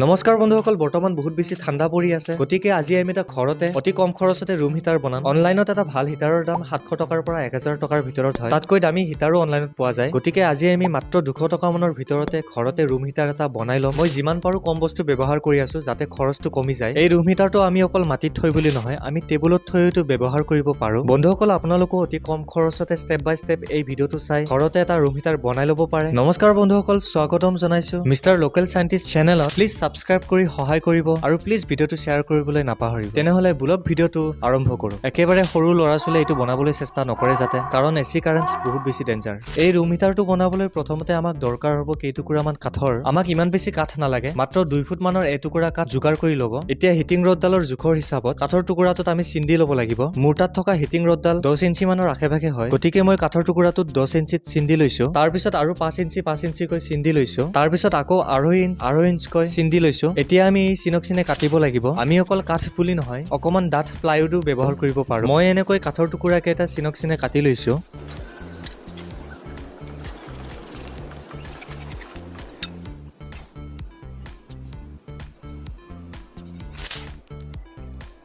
নমস্কাৰ বন্ধুসকল, বৰ্তমান বহুত বেছি ঠাণ্ডা পৰি আছে, গতিকে আজি আমি এটা ঘৰতে অতি কম খৰচতে ৰুম হিটাৰ বনাম। অনলাইনত এটা ভাল হিটাৰৰ দাম 700 টকাৰ পৰা 1000 টকাৰ ভিতৰত হয়। তাতকৈ দামী হিটাৰো অনলাইনত পোৱা যায়। গতিকে আজি আমি মাত্ৰ 200 টকা মানৰ ভিতৰতে ঘৰতে ৰুম হিটাৰ এটা বনাই ল'ম। মই যিমান পাৰো কম বস্তু ব্যৱহাৰ কৰি আছো যাতে খৰচটো কমি যায়। এই ৰুম হিটাৰটো আমি অকল মাটিত থৈ বুলি নহয়, আমি টেবুলত থৈতো ব্যৱহাৰ কৰিব পাৰো। বন্ধুসকল, আপোনালোকো অতি কম খৰচতে ষ্টেপ বাই ষ্টেপ এই ভিডিঅ'টো চাই ঘৰতে এটা ৰুম হিটাৰ বনাই ল'ব পাৰে। নমস্কাৰ বন্ধুসকল, স্বাগতম জনাইছো মিষ্টাৰ লোকেল সাইন্টিষ্ট চেনেলত। প্লিজ সাবস্ক্ৰাইব কৰি সহায় কৰিব আৰু প্লিজ ভিডিঅ'টো শ্বেয়াৰ কৰিবলৈ নাপাহৰিব। তেনেহলে বুলক ভিডিঅ'টো আৰম্ভ কৰো। একেবাৰে সৰু ল'ৰা ছোৱালীয়ে এইটো বনাবলৈ চেষ্টা নকৰে যাতে, কাৰণ এচি কাৰেণ্ট বহুত বেছি ডেঞ্জাৰ। এই ৰুম হিটাৰটো বনাবলৈ প্ৰথমতে আমাক দৰকাৰ হ'ব কেইটুকুৰামান কাঠৰ। আমাক ইমান বেছি কাঠ নালাগে, মাত্ৰ 2 ফুট মানৰ এটুকুৰা কাঠ যোগাৰ কৰি ল'ব। এতিয়া হিটিং ৰডডালৰ জোখৰ হিচাপত কাঠৰ টুকুৰাটোত আমি চিন্দি ল'ব লাগিব। মোৰ তাত থকা হিটিং ৰডডাল 10 ইঞ্চি মানৰ আশে-পাশে হয়, গতিকে মই কাঠৰ টুকুৰাটোত 10 ইঞ্চিত চিন্দি লৈছো। তাৰপিছত আৰু 5 ইঞ্চিকৈ চিন্দি লৈছো। তাৰপিছত আকৌ 2.5 ইঞ্চকৈ চিন্দি লৈছো। এতিয়া আমি এই চিনক-চিনে কাটিব লাগিব। আমি অকল কাঠ বুলি নহয়, অকমান ডাঠ প্লাইউডো ব্যৱহাৰ কৰিব পাৰো। মই এনেকৈ কাঠৰ টুকুৰা কেইটা চিনক-চিনে কাটি লৈছো।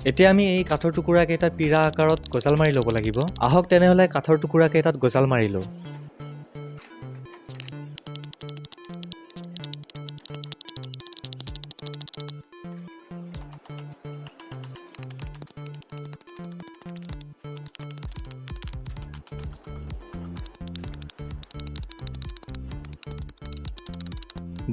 এতিয়া আমি এই কাঠৰ টুকুৰা কেইটা পিৰা আকাৰত গজাল মাৰি ল'ব লাগিব। আহক তেনেহলে কাঠৰ টুকুৰা কেইটাত গজাল মাৰি লওঁ।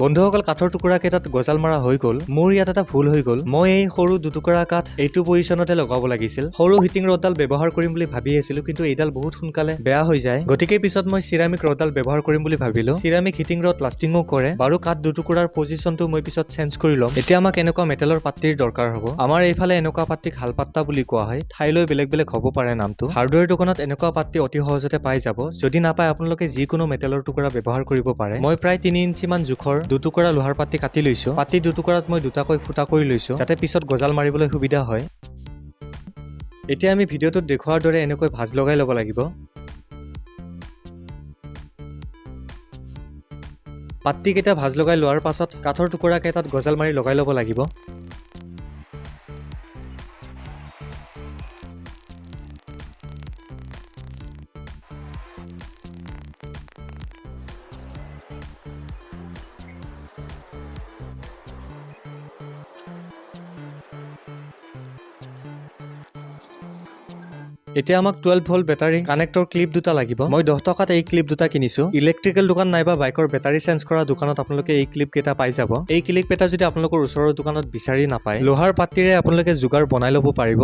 বন্ধুসকল, কাঠৰ টুকুৰা কেইটাত গজাল মাৰা হৈ গ'ল। মোৰ ইয়াত এটা ভুল হৈ গ'ল। মই এই সৰু দুটুকুৰা কাঠ এইটো পজিশ্যনতে লগাব লাগিছিল। সৰু হিটিং ৰডডাল ব্যৱহাৰ কৰিম বুলি ভাবি আছিলো, কিন্তু এইডাল বহুত সোনকালে বেয়া হৈ যায়। গতিকে পিছত মই চিৰামিক ৰডডাল ব্যৱহাৰ কৰিম বুলি ভাবিলো। চিৰামিক হিটিং ৰড লাষ্টিঙো কৰে বাৰু। কাঠ দুটুকুৰাৰ পজিশ্যনটো মই পিছত চেঞ্জ কৰি ল'ম। এতিয়া আমাক এনেকুৱা মেটেলৰ পাত্তিৰ দৰকাৰ হ'ব। আমাৰ এইফালে এনেকুৱা পাত্তিক হালপাত্তা বুলি কোৱা হয়। ঠাইলৈ বেলেগ বেলেগ হ'ব পাৰে নামটো। হাৰ্ডৱেৰ দোকানত এনেকুৱা পাত্তি অতি সহজতে পাই যাব। যদি নাপায় আপোনালোকে যিকোনো মেটেলৰ টুকুৰা ব্যৱহাৰ কৰিব পাৰে। মই প্ৰায় 3 ইঞ্চি মান জোখৰ দুটুকুৰা লোহাৰ পাত্তি কাটি লৈছো। পাত্তি দুটুকুৰাত মই দুটাকৈ ফুটা কৰি লৈছো যাতে পিছত গজাল মাৰিবলৈ সুবিধা হয়। এতিয়া আমি ভিডিঅ'টোত দেখুৱাৰ দৰে এনেকৈ ভাঁজ লগাই ল'ব লাগিব। পাত্তি কেইটা ভাঁজ লগাই লোৱাৰ পাছত কাঠৰ টুকুৰা কেইটাত গজাল মাৰি লগাই ল'ব লাগিব। এতিয়া আমাক 12 ভল্ট বেটাৰী কানেক্টৰ ক্লিপ দুটা লাগিব। মই 10 টকাত এই ক্লিপ দুটা কিনিছো। ইলেক্ট্ৰিকেল দোকান নাইবা বাইকৰ বেটাৰী চেঞ্জ কৰা দোকানত আপোনালোকে এই ক্লিপ কেইটা পাই যাব। এই ক্লিপ কেইটা যদি আপোনালোকৰ ওচৰৰ দোকানত বিচাৰি নাপায়, লোহাৰ পাত্তিৰে আপোনালোকে যোগাৰ বনাই ল'ব পাৰিব।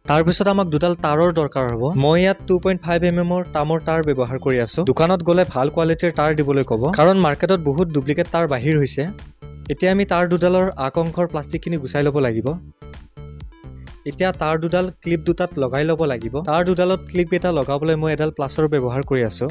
তাৰপিছত আমাক দুডাল তাৰৰ দৰকাৰ হ'ব। মই ইয়াত 2.5 mm তামৰ তাঁৰ ব্যৱহাৰ কৰি আছো। দোকানত গ'লে ভাল কোৱালিটিৰ তাঁৰ দিবলৈ ক'ব, কাৰণ মাৰ্কেটত বহুত ডুপ্লিকেট তাঁৰ বাহিৰ হৈছে। এতিয়া আমি তাঁৰ দুডালৰ আগ অংশৰ প্লাষ্টিকখিনি গুচাই ল'ব লাগিব। এতিয়া তাঁৰ দুডাল ক্লিপ দুটাত লগাই ল'ব লাগিব। তাঁৰ দুডালত ক্লিপ এটা লগাবলৈ মই এডাল প্লাছৰ ব্যৱহাৰ কৰি আছো।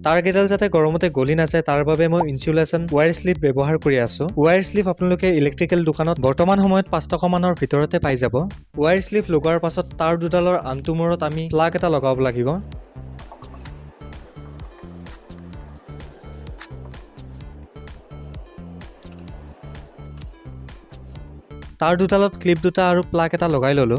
তাঁৰ কেইডাল যাতে গৰমতে গলি নাযায় তাৰ বাবে মই ইনচুলেশ্যন ৱায়াৰ স্লিপ ব্যৱহাৰ কৰি আছো। ৱায়াৰ স্লিপ আপোনালোকে ইলেক্ট্ৰিকেল দোকানত বৰ্তমান সময়ত 5 টকা মানৰ ভিতৰতে পাই যাব। ৱায়াৰ স্লিপ লগোৱাৰ পাছত তাঁৰ দুডালৰ আনটো মূৰত আমি প্লাগ এটা লগাব লাগিব। তাঁৰ দুডালত ক্লিপ দুটা আৰু প্লাগ এটা লগাই ল'লো।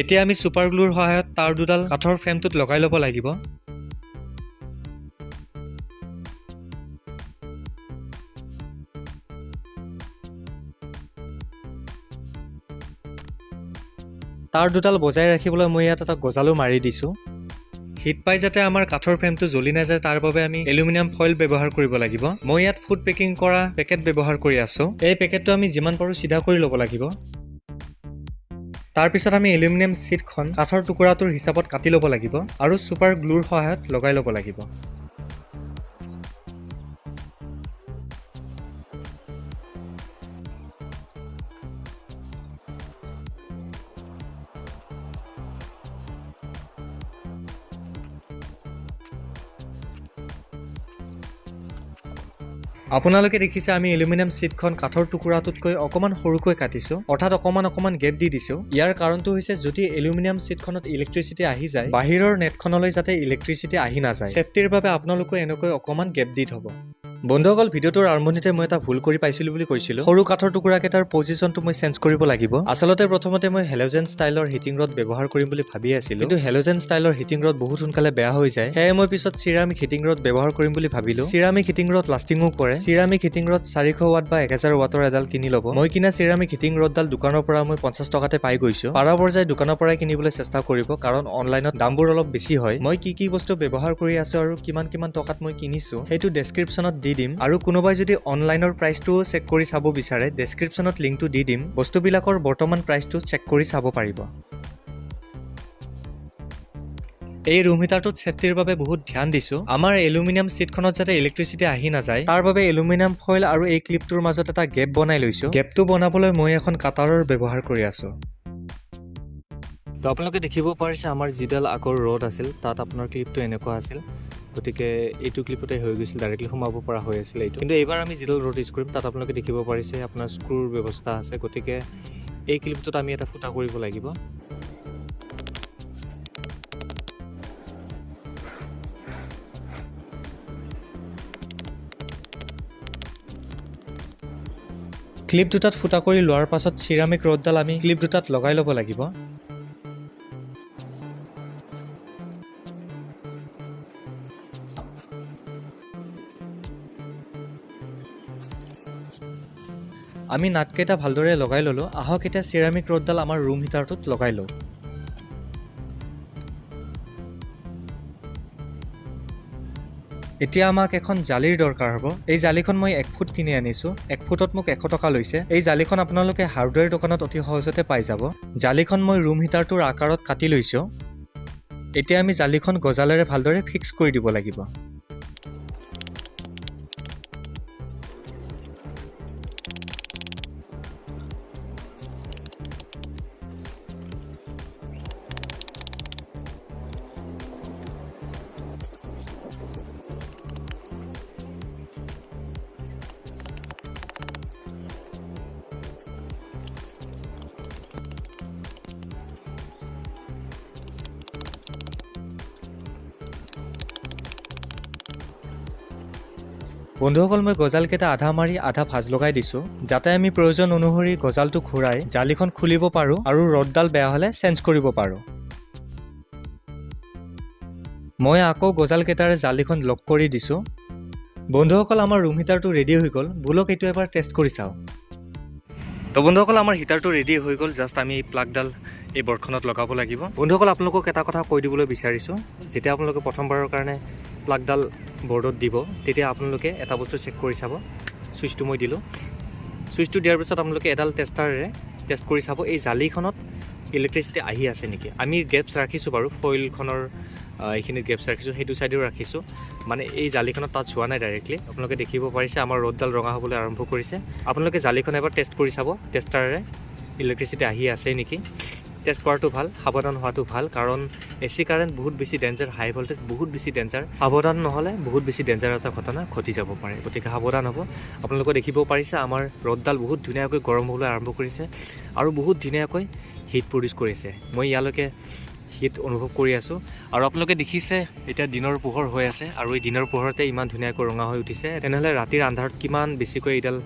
এতিয়া আমি ছুপাৰ গ্লুৰ সহায়ত তাঁৰ দুডাল কাঠৰ ফ্ৰেমটোত লগাই ল'ব লাগিব। তাঁৰ দুডাল বজাই ৰাখিবলৈ মই ইয়াত এটা গজালো মাৰি দিছো। হিট পাই যাতে আমাৰ কাঠৰ ফ্ৰেমটো জ্বলি নাযায় তাৰ বাবে আমি এলুমিনিয়াম ফইল ব্যৱহাৰ কৰিব লাগিব। মই ইয়াত ফুড পেকিং কৰা পেকেট ব্যৱহাৰ কৰি আছো। এই পেকেটটো আমি যিমান পাৰো চিধা কৰি ল'ব লাগিব। তাৰপিছত আমি এলুমিনিয়াম ছিটখন কাঠৰ টুকুৰাটোৰ হিচাপত কাটি ল'ব লাগিব আৰু ছুপাৰ গ্লুৰ সহায়ত লগাই ল'ব লাগিব। আপোনালোকে দেখিছে আমি এলুমিনিয়াম ছিটখন কাঠৰ টুকুৰাটোতকৈ অকমান সৰুকৈ কাটিছো অৰ্থাৎ অকমান গেপ দি দিছো ইয়াৰ কাৰণটো হৈছে যদি এলুমিনিয়াম ছিটখনত ইলেক্ট্ৰিচিটি আহি যায় বাহিৰৰ নেটখনলৈ যাতে ইলেক্ট্ৰিচিটি আহি নাযায় সেফটিৰ বাবে আপোনালোকে এনেকৈ অকমান গেপ দি থব বন্ধুসকল ভিডিঅ'টোৰ আৰম্ভণিতে মই এটা ভুল কৰি পাইছিলো বুলি কৈছিলো সৰু কাঠৰ টুকুৰাকেইটাৰ পজিশ্যনটো মই চেঞ্জ কৰিব লাগিব আচলতে প্ৰথমতে মই হেলোজেন ষ্টাইলৰ হিটিং ৰড ব্যৱহাৰ কৰিম বুলি ভাবি আছিলো কিন্তু হেলোজেন ষ্টাইলৰ হিটিং ৰড বহুত সোনকালে বেয়া হৈ যায় সেয়ে মই পিছত চিৰামিক হিটিং ৰড ব্যৱহাৰ কৰিম বুলি ভাবিলো চিৰামিক হিটিং ৰড লাষ্টিংও কৰে চিৰামিক হিটিং ৰড 400 ওয়াট বা 1000 ওয়াটৰ এডাল কিনি ল'ব মই কিনা চিৰামিক হিটিং ৰডডাল দোকানৰ পৰা মই 50 টকাতে পাই গৈছো পাৰা পৰ্যায় দোকানৰ পৰাই কিনিবলৈ চেষ্টা কৰিব কাৰণ অনলাইনত দামবোৰ অলপ বেছি হয় মই কি বস্তু ব্যৱহাৰ কৰি আছো আৰু কিমান টকাত মই কিনিছো সেইটো ডেসক্ৰিপচনত দি দিম আৰু কোনোবাই যদি অনলাইনৰ প্ৰাইচটো চেক কৰি চাব বিচাৰে ডেসক্ৰিপচনত লিংকটো দি দিম বস্তুবিলাকৰ বৰ্তমান প্ৰাইচটো চেক কৰি চাব পাৰিব এই ৰুম হিটাৰটোত সেফটিৰ বাবে বহুত ধ্যান দিছো আমাৰ এলুমিনিয়াম ছিটখনত যাতে ইলেক্ট্ৰিচিটি আহি নাযায় তাৰ বাবে এলুমিনিয়াম ফয়েল আৰু এই ক্লিপটোৰ মাজত এটা গেপ বনাই লৈছো গেপটো বনাবলৈ মই এখন কাটাৰৰ ব্যৱহাৰ কৰি আছো তো আপোনালোকে দেখিব পাৰিছে আমাৰ যিডাল আগৰ ৰড আছিল তাত আপোনাৰ ক্লিপটো এনেকুৱা আছিল গতিকে এইটো ক্লিপতে হৈ গৈছিল ডাইৰেক্টলি সোমাব পৰা হৈ আছিল এইটো কিন্তু এইবাৰ আমি যিডাল ৰড ইউজ কৰিম তাত আপোনালোকে দেখিব পাৰিছে আপোনাৰ স্ক্ৰুৰ ব্যৱস্থা আছে গতিকে এই ক্লিপটোত আমি এটা ফুটা কৰিব লাগিব ক্লিপ দুটাত ফুটা কৰি লোৱাৰ পাছত চিৰামিক ৰডডাল আমি ক্লিপ দুটাত লগাই ল'ব লাগিব আমি নাটকেইটা ভালদৰে লগাই ল'লো আহক এতিয়া চিৰামিক ৰডডাল আমাৰ ৰুম হিটাৰটোত লগাই লওঁ এতিয়া আমাক এখন জালিৰ দৰকাৰ হ'ব এই জালিখন মই 1 ফুট কিনি আনিছো 1 ফুটত মোক 100 টকা লৈছে এই জালিখন আপোনালোকে হাৰ্ডৱেৰ দোকানত অতি সহজতে পাই যাব জালিখন মই ৰুম হিটাৰটোৰ আকাৰত কাটি লৈছো এতিয়া আমি জালিখন গজালেৰে ভালদৰে ফিক্স কৰি দিব লাগিব বন্ধুসকল মই গজালকেইটা আধা মাৰি আধা ভাজ লগাই দিছো যাতে আমি প্ৰয়োজন অনুসৰি গজালটো ঘূৰাই জালিখন খুলিব পাৰো আৰু ৰডডাল বেয়া হলে চেঞ্জ কৰিব পাৰো মই আকৌ গজালকেইটাৰে জালিখন লক কৰি দিছো বন্ধুসকল আমাৰ ৰুম হিটাৰটো ৰেডি হৈ গ'ল বলক এইটো এবাৰ টেষ্ট কৰি চাওঁ তো বন্ধুসকল আমাৰ হিটাৰটো ৰেডি হৈ গ'ল জাষ্ট আমি এই প্লাগডাল এই বৰ্ডখনত লগাব লাগিব বন্ধুসকল আপোনালোকক এটা কথা কৈ দিবলৈ বিচাৰিছো যেতিয়া আপোনালোকে প্ৰথমবাৰৰ কাৰণে প্লাগডাল বৰ্ডত দিব তেতিয়া আপোনালোকে এটা বস্তু চেক কৰি চাব সুইচটো মই দিলোঁ সুইচটো দিয়াৰ পিছত আপোনালোকে এডাল টেষ্টাৰেৰে টেষ্ট কৰি চাব এই জালিখনত ইলেক্ট্ৰিচিটি আহি আছে নেকি আমি গেপছ ৰাখিছোঁ বাৰু ফইলখনৰ এইখিনিত গেপছ ৰাখিছোঁ সেইটো ছাইডেও ৰাখিছোঁ মানে এই জালিখনত তাত যোৱা নাই ডাইৰেক্টলি আপোনালোকে দেখিব পাৰিছে আমাৰ ৰডডাল ৰঙা হ'বলৈ আৰম্ভ কৰিছে আপোনালোকে জালিখন এবাৰ টেষ্ট কৰি চাব টেষ্টাৰেৰে ইলেক্ট্ৰিচিটি আহি আছে নেকি টেষ্ট কৰাটো ভাল সাৱধান হোৱাটো ভাল কাৰণ এচি কাৰেণ্ট বহুত বেছি ডেঞ্জাৰ হাই ভল্টেজ বহুত বেছি ডেঞ্জাৰ সাৱধান নহ'লে বহুত বেছি ডেঞ্জাৰ এটা ঘটনা ঘটি যাব পাৰে গতিকে সাৱধান হ'ব আপোনালোকে দেখিব পাৰিছে আমাৰ ৰডডাল বহুত ধুনীয়াকৈ গৰম হ'বলৈ আৰম্ভ কৰিছে আৰু বহুত ধুনীয়াকৈ হিট প্ৰডিউচ কৰিছে মই ইয়ালৈকে হিট অনুভৱ কৰি আছোঁ আৰু আপোনালোকে দেখিছে এতিয়া দিনৰ পোহৰ হৈ আছে আৰু এই দিনৰ পোহৰতে ইমান ধুনীয়াকৈ ৰঙা হৈ উঠিছে তেনেহ'লে ৰাতিৰ আন্ধাৰত কিমান বেছিকৈ এইডাল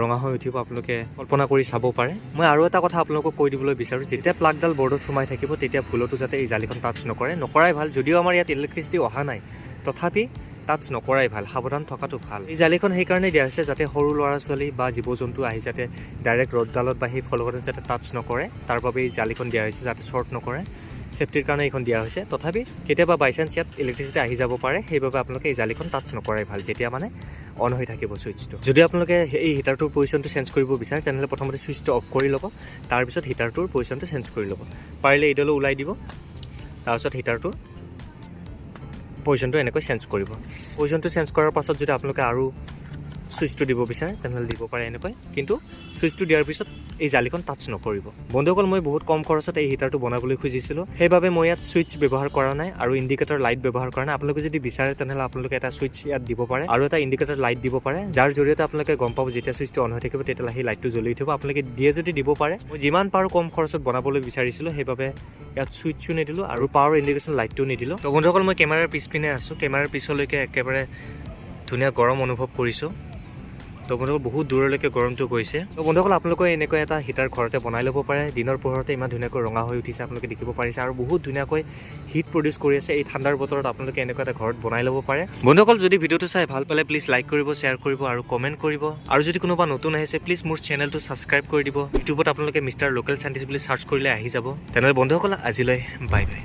ৰঙা হৈ উঠিব আপোনালোকে কল্পনা কৰি চাব পাৰে মই আৰু এটা কথা আপোনালোকক কৈ দিবলৈ বিচাৰোঁ যেতিয়া প্লাগডাল বৰ্ডত সোমাই থাকিব তেতিয়া ভুলতো যাতে এই জালিখন টাচ নকৰাই ভাল যদিও আমাৰ ইয়াত ইলেক্ট্ৰিচিটি অহা নাই তথাপি টাচ নকৰাই ভাল সাৱধান থকাটো ভাল এই জালিখন সেইকাৰণে দিয়া হৈছে যাতে সৰু ল'ৰা ছোৱালী বা জীৱ জন্তু আহি যাতে ডাইৰেক্ট ৰডডালত বা সেই ফলকত যাতে টাচ নকৰে তাৰ বাবে এই জালিখন দিয়া হৈছে যাতে শ্বৰ্ট নকৰে সেফটিৰ কাৰণে এইখন দিয়া হৈছে তথাপি কেতিয়াবা বাই চান্স ইয়াত ইলেক্ট্ৰিচিটি আহি যাব পাৰে সেইবাবে আপোনালোকে এই জালিখন টাচ নকৰাই ভাল যেতিয়া মানে অন হৈ থাকিব সুইচটো যদি আপোনালোকে এই হিটাৰটোৰ পজিশ্যনটো চেঞ্জ কৰিব বিচাৰে তেনেহ'লে প্ৰথমতে সুইচটো অফ কৰি ল'ব তাৰপিছত হিটাৰটোৰ পজিশ্যনটো চেঞ্জ কৰি ল'ব পাৰিলে এইডালো ওলাই দিব তাৰপিছত হিটাৰটোৰ পজিশ্যনটো এনেকৈ চেঞ্জ কৰিব পজিশ্যনটো চেঞ্জ কৰাৰ পাছত যদি আপোনালোকে আৰু ছুইচটো দিব বিচাৰে তেনেহ'লে দিব পাৰে এনেকৈ, কিন্তু ছুইচটো দিয়াৰ পিছত এই জালিখন টাচ নকৰিব। বন্ধুসকল মই বহুত কম খৰচত এই হিটাৰটো বনাবলৈ খুজিছিলোঁ, সেইবাবে মই ইয়াত ছুইচ ব্যৱহাৰ কৰা নাই আৰু ইণ্ডিকেটৰ লাইট ব্যৱহাৰ কৰা নাই। আপোনালোকে যদি বিচাৰে তেনেহ'লে আপোনালোকে এটা ছুইচ ইয়াত দিব পাৰে আৰু এটা ইণ্ডিকেটৰ লাইট দিব পাৰে, যাৰ জৰিয়তে আপোনালোকে গম পাব যেতিয়া ছুইচটো অন হৈ থাকিব তেতিয়াহ'লে সেই লাইটটো জ্বলি উঠিব। আপোনালোকে দিয়ে যদি দিব পাৰে। মই যিমান পাৰোঁ কম খৰচত বনাবলৈ বিচাৰিছিলোঁ, সেইবাবে ইয়াত ছুইচো নিদিলোঁ আৰু পাৱাৰ ইণ্ডিকেশ্যন লাইটটো নিদিলোঁ। তো বন্ধুসকল মই কেমেৰাৰ পিছপিনে আছোঁ, কেমেৰাৰ পিছলৈকে একেবাৰে ধুনীয়া গৰম অনুভৱ কৰিছোঁ। তো বন্ধুসকল বহুত দূৰলৈকে গৰমটো গৈছে। তো বন্ধুসকল আপোনালোকে এনেকৈ এটা হিটাৰ ঘৰতে বনাই ল'ব পাৰে। দিনৰ পোহৰতে ইমান ধুনীয়াকৈ ৰঙা হৈ উঠিছে আপোনালোকে দেখিব পাৰিছে আৰু বহুত ধুনীয়াকৈ হিট প্ৰডিউচ কৰি আছে। এই ঠাণ্ডাৰ বতৰত আপোনালোকে এনেকুৱা এটা ঘৰত বনাই ল'ব পাৰে। বন্ধুসকল যদি ভিডিঅ'টো চাই ভাল পালে প্লিজ লাইক কৰিব, শ্বেয়াৰ কৰিব আৰু কমেণ্ট কৰিব। আৰু যদি কোনোবা নতুন আহিছে প্লিজ মোৰ চেনেলটো ছাবস্ক্ৰাইব কৰি দিব। ইউটিউবত আপোনালোকে মিষ্টাৰ লোকেল চাইণ্টিষ্ট বুলি চাৰ্চ কৰিলে আহি যাব। তেনেহ'লে বন্ধুসকল আজিলৈ বাই বাই।